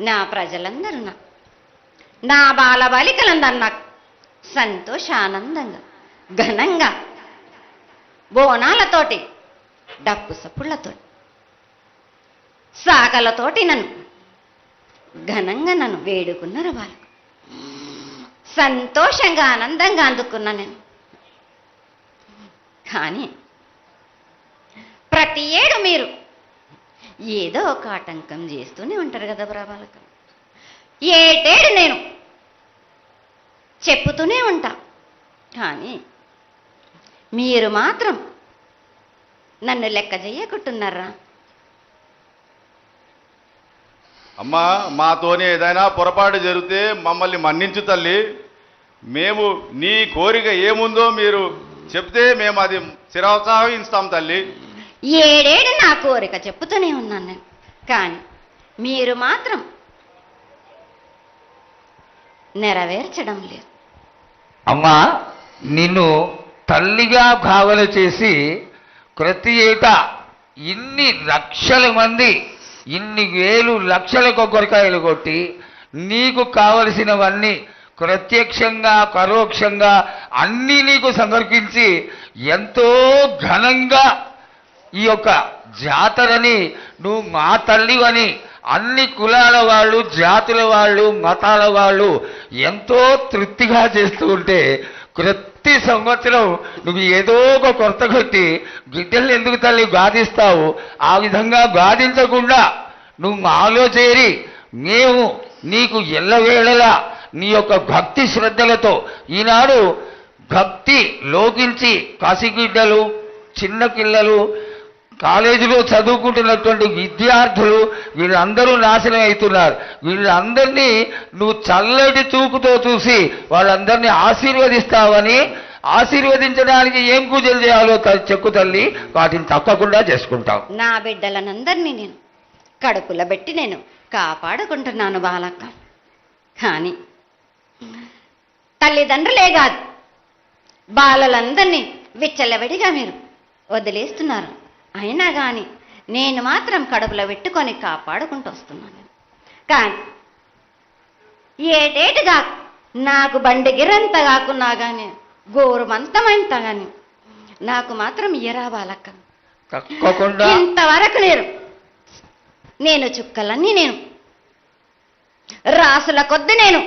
నా ప్రజలందరూ నా బాలబాలికలందరూ నాకు సంతోషానందంగా ఘనంగా బోనాలతోటి డప్పు సప్పుళ్లతో సాకలతోటి నన్ను ఘనంగా నన్ను వేడుకున్నారు. వాళ్ళకు సంతోషంగా ఆనందంగా అందుకున్నా నేను. కానీ ప్రతి ఏడు మీరు ఏదో ఒక ఆటంకం చేస్తూనే ఉంటారు కదా ప్రభాలక. ఏటేడు నేను చెప్పుతూనే ఉంటా, కానీ మీరు మాత్రం నన్ను లెక్క చెయ్యకుంటున్నారా? అమ్మా, మాతోనే ఏదైనా పొరపాటు జరిగితే మమ్మల్ని మన్నించు తల్లి. మేము నీ కోరిక ఏముందో మీరు చెప్తే మేము అది శిరోత్సాహిస్తాం తల్లి. ఏడేడు నా కోరిక చెప్పుతూనే ఉన్నాను నేను, కానీ మీరు మాత్రం నెరవేర్చడం లేదు. అమ్మా, నిన్ను తల్లిగా భావన చేసి ప్రతి ఏటా ఇన్ని లక్షల మంది ఇన్ని వేలు లక్షల కొబ్బరికాయలు కొట్టి నీకు కావలసినవన్నీ ప్రత్యక్షంగా పరోక్షంగా అన్నీ నీకు సమర్పించి ఎంతో ఘనంగా ఈ యొక్క జాతరని నువ్వు మా తల్లివని అన్ని కులాల వాళ్ళు, జాతుల వాళ్ళు, మతాల వాళ్ళు ఎంతో తృప్తిగా చేస్తూ ఉంటే ప్రతి సంవత్సరం నువ్వు ఏదో ఒక కొరత కొట్టి గిడ్డలు ఎందుకు తల్లి గాదిస్తావు? ఆ విధంగా గాదించకుండా నువ్వు మాలో చేరి మేము నీకు ఎల్లవేళలా నీ యొక్క భక్తి శ్రద్ధలతో ఈనాడు భక్తి లోకించి కసిగిడ్డలు, చిన్న పిల్లలు, కాలేజీలో చదువుకుంటున్నటువంటి విద్యార్థులు వీళ్ళందరూ నాశనం అవుతున్నారు. వీళ్ళందరినీ నువ్వు చల్లటి చూపుతో చూసి వాళ్ళందరినీ ఆశీర్వదిస్తావని, ఆశీర్వదించడానికి ఏం పూజలు చేయాలో చెక్కు తల్లి, వాటిని తప్పకుండా చేసుకుంటావు. నా బిడ్డలనందరినీ నేను కడుపులో పెట్టి నేను కాపాడుకుంటున్నాను బాలక్క. కానీ తల్లిదండ్రులే కాదు, బాలలందరినీ విచ్చలవిడిగా మీరు వదిలేస్తున్నారు. అయినా కానీ నేను మాత్రం కడుపులో పెట్టుకొని కాపాడుకుంటూ వస్తున్నాను. కానీ ఏటేటుగా నాకు బండి గిరంత కాకున్నా కానీ గోరుమంతమంత కానీ నాకు మాత్రం ఇయ్యరా బాలక్క. తప్పకుండా ఇంతవరకు నేను చుక్కలన్నీ నేను రాసుల కొద్ది నేను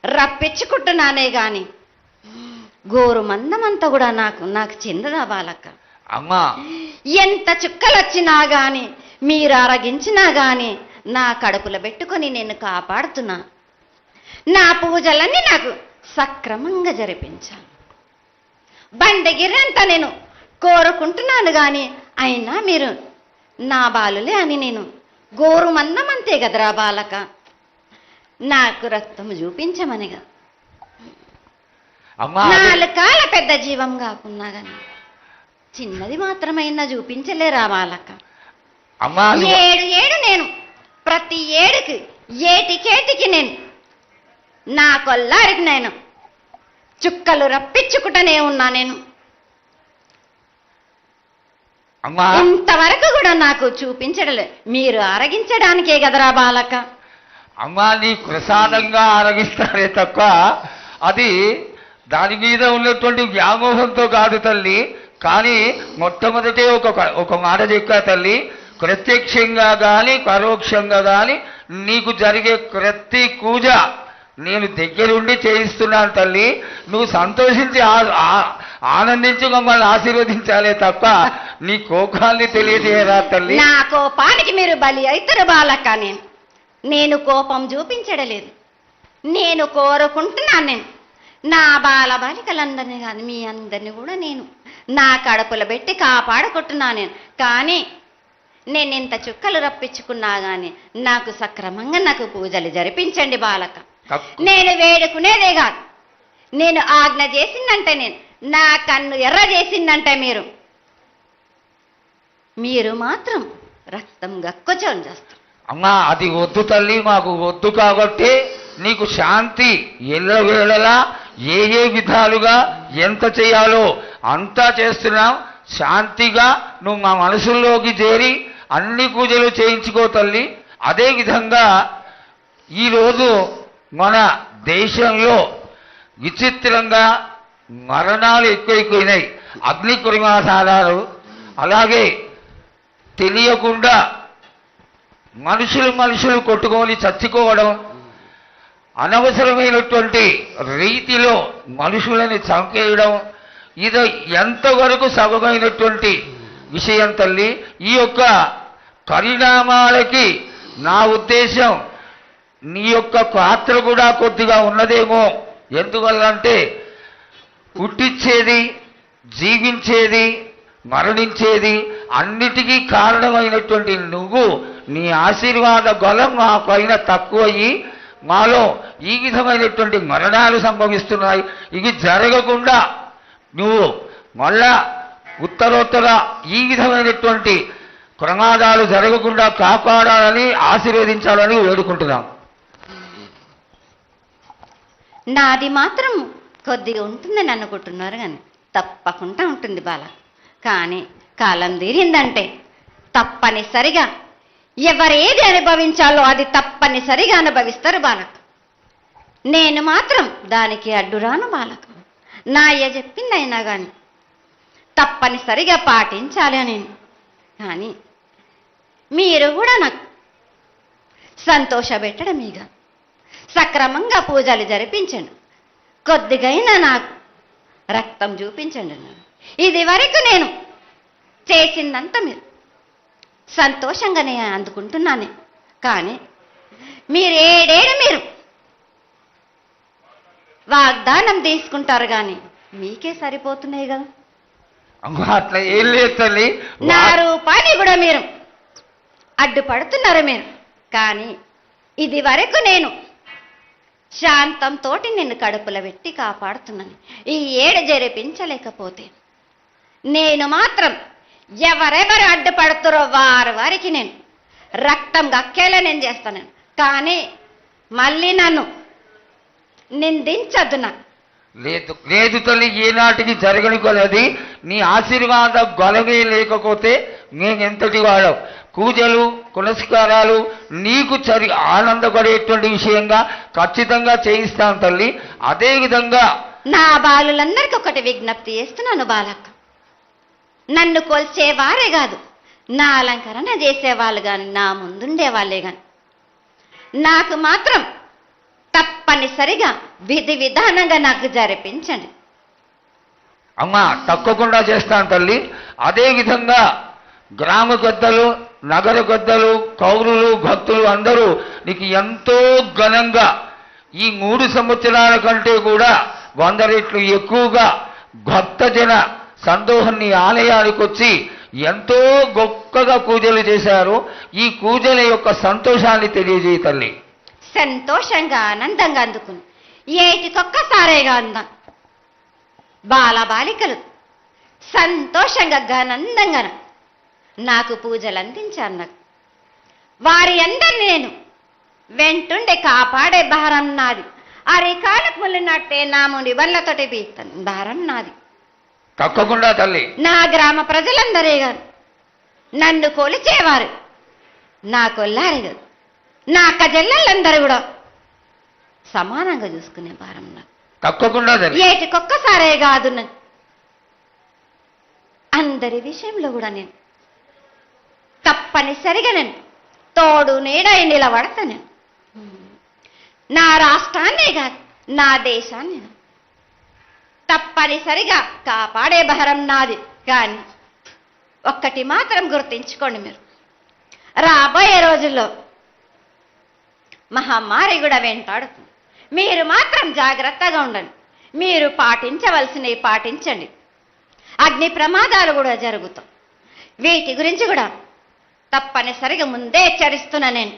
రప్పించుకుంటున్నానే గాని గోరు మందమంతా కూడా నాకు చెందదా బాలక్క. అమ్మా, ఎంత చుక్కలు వచ్చినా గాని మీరు అరగించినా గాని నా కడుపులో పెట్టుకొని నేను కాపాడుతున్నా. నా పూజలన్నీ నాకు సక్రమంగా జరిపించాలి. బండగిరంతా నేను కోరుకుంటున్నాను గాని అయినా మీరు నా బాలులే అని నేను గోరు మందమంతే కదరా బాలక. నాకు రక్తం చూపించమనిగా నాలుగు కాళ్ళ పెద్ద జీవం కాకున్నా గాని చిన్నది మాత్రమైనా చూపించలేరా బాలక. ఏడు నేను ప్రతి ఏడుకి ఏటికేటికి నేను నా కొల్లారికి నేను చుక్కలు రప్పించుకుంటూనే ఉన్నా. నేను ఇంతవరకు కూడా నాకు చూపించడలే, మీరు ఆరగించడానికే కదరా బాలక. అమ్మా, నీ ప్రసాదంగా ఆరగిస్తారే తప్ప అది దాని మీద ఉన్నటువంటి వ్యామోహంతో కాదు తల్లి. కానీ మొట్టమొదటే ఒక మాట చెప్పా తల్లి, ప్రత్యక్షంగా కానీ పరోక్షంగా కానీ నీకు జరిగే ప్రతి పూజ నేను దగ్గరుండి చేయిస్తున్నాను తల్లి. నువ్వు సంతోషించి ఆనందించి మమ్మల్ని ఆశీర్వదించాలే తప్ప నీ కోపాన్ని తెలియజేయరా తల్లి. నా కోపానికి మీరు బలి అవుతారు బాలక్క. నేను కోపం చూపించడలేదు, నేను కోరుకుంటున్నాను. నేను నా బాలబాలికలందరినీ కాదు మీ అందరినీ కూడా నేను నా కడుపులో పెట్టి కాపాడుకుంటున్నాను నేను. కానీ నేను ఇంత చుక్కలు రప్పించుకున్నా కానీ నాకు సక్రమంగా నాకు పూజలు జరిపించండి బాలక. నేను వేడుకునేదే కాదు, నేను ఆజ్ఞ చేసిందంటే నేను నా కన్ను ఎర్ర చేసిందంటే మీరు మాత్రం రక్తం గక్కుచోని చేస్తారు. అమ్మా, అది వద్దు తల్లి, మాకు వద్దు. కాబట్టి నీకు శాంతి ఎల్లవేళలా ఏ విధాలుగా ఎంత చేయాలో అంతా చేస్తున్నాం. శాంతిగా నువ్వు మా మనసుల్లోకి చేరి అన్ని పూజలు చేయించుకో తల్లి. అదేవిధంగా ఈరోజు మన దేశంలో విచిత్రంగా మరణాలు ఎక్కువైపోయినాయి. అగ్ని ప్రమాదాలు, అలాగే తెలియకుండా మనుషులు కొట్టుకొని చచ్చిపోవడం, అనవసరమైనటువంటి రీతిలో మనుషులని చంపేయడం, ఇది ఎంతవరకు సబమైనటువంటి విషయం తల్లి. ఈ యొక్క పరిణామాలకి నా ఉద్దేశం నీ యొక్క పాత్ర కూడా కొద్దిగా ఉన్నదేమో. ఎందువల్లంటే పుట్టించేది, జీవించేది, మరణించేది అన్నిటికీ కారణమైనటువంటి నువ్వు, నీ ఆశీర్వాద బలం మా పైన తక్కువయ్యి మాలో ఈ విధమైనటువంటి మరణాలు సంభవిస్తున్నాయి. ఇవి జరగకుండా నువ్వు మళ్ళా ఉత్తరోత్తర ఈ విధమైనటువంటి ప్రమాదాలు జరగకుండా కాపాడాలని, ఆశీర్వదించాలని వేడుకుంటున్నాం. నాది మాత్రం కొద్దిగా ఉంటుందని అనుకుంటున్నారు, కానీ తప్పకుండా ఉంటుంది బాల. కానీ కాలం తీరిందంటే తప్పనిసరిగా ఎవరేది అనుభవించాలో అది తప్పనిసరిగా అనుభవిస్తారు బాలక. నేను మాత్రం దానికి అడ్డురాను బాలక. నా అయ్య చెప్పింది అయినా కానీ తప్పనిసరిగా పాటించాలి అని. కానీ మీరు కూడా నాకు సంతోషపెట్టడమేగా, సక్రమంగా పూజలు జరిపించండి, కొద్దిగైనా నాకు రక్తం చూపించండి. ఇది వరకు నేను చేసిందంతా మీరు సంతోషంగానే అందుకుంటున్నాను. కానీ మీరు వాగ్దానం తీసుకుంటారు, కానీ మీకే సరిపోతున్నాయి కదా. అట్లా ఏం లేదు తల్లి. నా రూపాన్ని కూడా మీరు అడ్డుపడుతున్నారు మీరు. కానీ ఇది వరకు నేను శాంతంతో నిన్ను కడుపులో పెట్టి కాపాడుతున్నాను. ఈ ఏడు జరిపించలేకపోతే నేను మాత్రం ఎవరెవరు అడ్డుపడుతారో వారికి నేను రక్తం గక్కేలా నేను చేస్తాను. కానీ మళ్ళీ నన్ను నిందించద్దు. నాకు లేదు లేదు తల్లి, ఏనాటికి జరగని కొలది నీ ఆశీర్వాద గొలవే లేకపోతే మేమెంతటి వాడవు. పూజలు పునస్కారాలు నీకు ఆనందపడేటువంటి విషయంగా ఖచ్చితంగా చేయిస్తాను తల్లి. అదేవిధంగా నా బాలులందరికీ ఒకటి విజ్ఞప్తి చేస్తున్నాను బాలక్క. నన్ను కొల్చేవారే కాదు, నా అలంకరణ చేసేవాళ్ళు కానీ, నా ముందుండే వాళ్ళే కానీ నాకు మాత్రం తప్పనిసరిగా విధి విధానంగా నాకు జరిపించండి. అమ్మా తప్పకుండా చేస్తాను తల్లి. అదేవిధంగా గ్రామ పెద్దలు, నగర పెద్దలు, కౌరులు, భక్తులు అందరూ నీకు ఎంతో ఘనంగా ఈ 3 సంవత్సరాల కంటే కూడా 100 రెట్లు ఎక్కువగా భక్తజన సందోహాన్ని ఆలయానికి వచ్చి ఎంతో గొప్పగా పూజలు చేశారు. ఈ పూజల యొక్క సంతోషాన్ని తెలియజేయ తల్లి. సంతోషంగా ఆనందంగా అందుకుని ఏటికొక్కసారేగా అందం బాలబాలికలు సంతోషంగా ఆనందంగా నాకు పూజలు అందించాను. నాకు వారి అందరిని నేను వెంటుండే కాపాడే భారం నాది. అరికాలకు ముళ్ళినట్టే నా ముడి బళ్ళతోటి బీస్తాను భారం నాది. తప్పకుండా తల్లి. నా గ్రామ ప్రజలందరే గారు నన్ను కొలిచేవారు, నా కొల్లారి గారు, నా కజల్లలందరూ కూడా సమానంగా చూసుకునే భారం నాకు. తప్పకుండా తల్లి. ఏటికొక్కసారే కాదు, అందరి విషయంలో కూడా నేను తప్పనిసరిగా నేను తోడు నీడై నిలబడతా. నేను నా రాష్ట్రాన్నే కాదు, నా దేశాన్ని తప్పనిసరిగా కాపాడే భారం నాది. కానీ ఒక్కటి మాత్రం గుర్తించుకోండి, మీరు రాబోయే రోజుల్లో మహమ్మారి కూడా వెంటాడుతుంది. మీరు మాత్రం జాగ్రత్తగా ఉండండి. మీరు పాటించవలసినవి పాటించండి. అగ్ని ప్రమాదాలు కూడా జరుగుతాయి. వీటి గురించి కూడా తప్పనిసరిగా ముందే హెచ్చరిస్తున్నా నేను.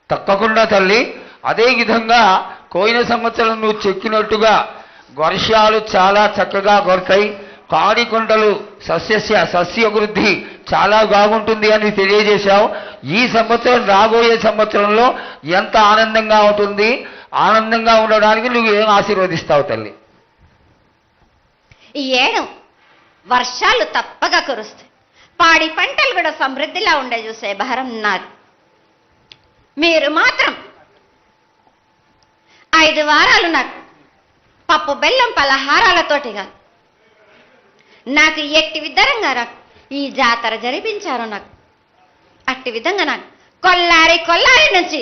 తప్పకుండా తల్లి. అదేవిధంగా పోయిన సంవత్సరం నువ్వు చెక్కినట్టుగా వర్షాలు చాలా చక్కగా కొడతాయి. పాడికొండలు సస్యవృద్ధి చాలా బాగుంటుంది అని తెలియజేశావు. ఈ సంవత్సరం రాబోయే సంవత్సరంలో ఎంత ఆనందంగా ఉంటుంది, ఆనందంగా ఉండడానికి నువ్వు ఏం ఆశీర్వదిస్తావు తల్లి? ఈ ఏడు వర్షాలు తప్పగా కురుస్తాయి, పాడి పంటలు కూడా సమృద్ధిలా ఉండే చూసే భారం నాది. మీరు మాత్రం 5 వారాలు నాకు పప్పు బెల్లం పలహారాలతోటిగా నాకు ఎట్టి విధంగా నాకు ఈ జాతర జరిపించారు. నాకు అట్టి విధంగా నాకు కొల్లారి నుంచి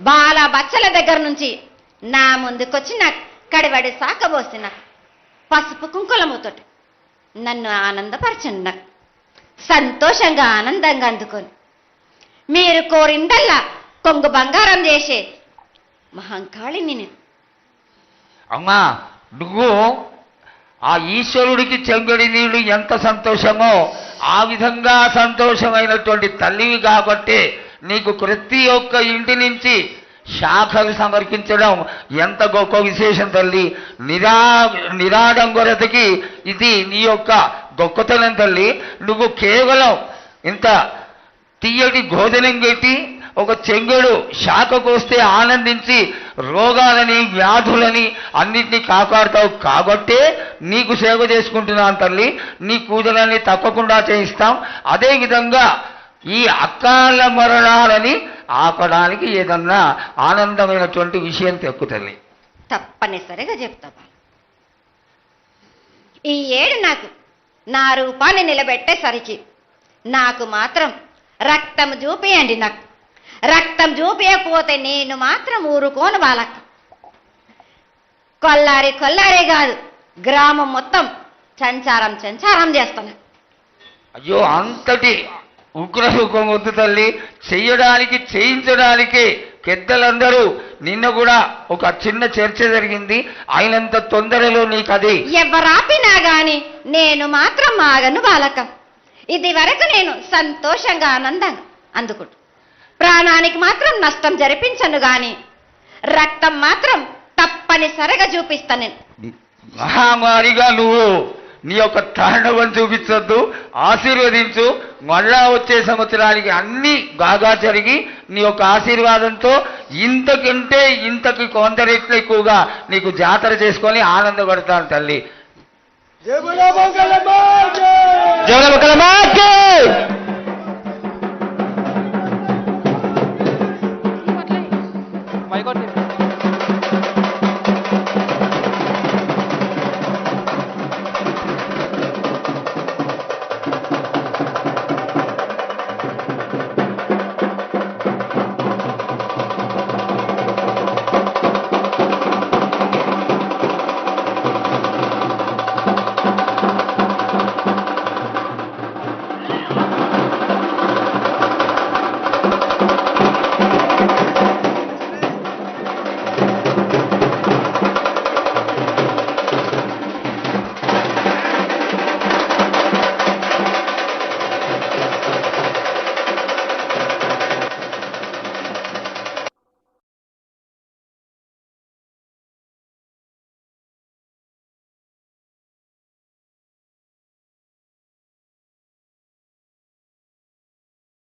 బాల బచ్చల దగ్గర నుంచి నా ముందుకొచ్చి నాకు కడివడి సాకబోసి నాకు పసుపు కుంకులముతోటి నన్ను ఆనందపరచండి. నాకు సంతోషంగా ఆనందంగా అందుకొని మీరు కోరిందల్లా కొంగు బంగారం చేసే మహంకాళిని నేను. అమ్మా, నువ్వు ఆ ఈశ్వరుడికి చెంగడి నీళ్ళు ఎంత సంతోషమో ఆ విధంగా సంతోషమైనటువంటి తల్లివి కాబట్టి నీకు ప్రతి ఒక్క ఇంటి నుంచి శాఖలు సమర్పించడం ఎంత గొప్ప విశేషం తల్లి. నిరాడంబరతకి ఇది నీ యొక్క గొప్పతనం తల్లి. నువ్వు కేవలం ఇంత తీయటి భోజనం పెట్టి ఒక చెంగుడు శాఖకు వస్తే ఆనందించి రోగాలని వ్యాధులని అన్నింటినీ కాపాడుతావు కాబట్టే నీకు సేవ చేసుకుంటున్నాను తల్లి. నీ పూజలన్నీ తప్పకుండా చేయిస్తాం. అదేవిధంగా ఈ అకాల మరణాలని ఆపడానికి ఏదన్నా ఆనందమైనటువంటి విషయం తెక్కు తల్లి. తప్పనిసరిగా చెప్తా. ఈ ఏడు నాకు నా రూపాన్ని నిలబెట్టేసరికి నాకు మాత్రం రక్తం చూపియండి. నాకు రక్తం చూపించకపోతే నేను మాత్రం ఊరుకోను బాలక్క. కొల్లారి కాదు, గ్రామం మొత్తం సంచారం చేస్తాను. అయ్యో, అంతటి ఉగ్రసుఖం వద్దు తల్లి. చెయ్యడానికి చేయించడానికి పెద్దలందరూ నిన్న కూడా ఒక చిన్న చర్చ జరిగింది. అయినంత తొందరలో నీకు అది ఎవరాపినా గాని నేను మాత్రం ఆగను బాలక. ఇది వరకు నేను సంతోషంగా ఆనందంగా అందుకుంటు. ప్రాణానికి మాత్రం నష్టం జరిపించను గాని రక్తం మాత్రం తప్పనిసరిగా చూపిస్తాను. నేను మహామారిగా నువ్వు నీ యొక్క తాండవం చూపించొద్దు, ఆశీర్వదించు. మళ్ళా వచ్చే సంవత్సరానికి అన్ని బాగా జరిగి నీ యొక్క ఆశీర్వాదంతో ఇంతకి కొంత రెట్లు ఎక్కువగా నీకు జాతర చేసుకొని ఆనందపడతాను తల్లి. జయ బోలో మంగళమాతే.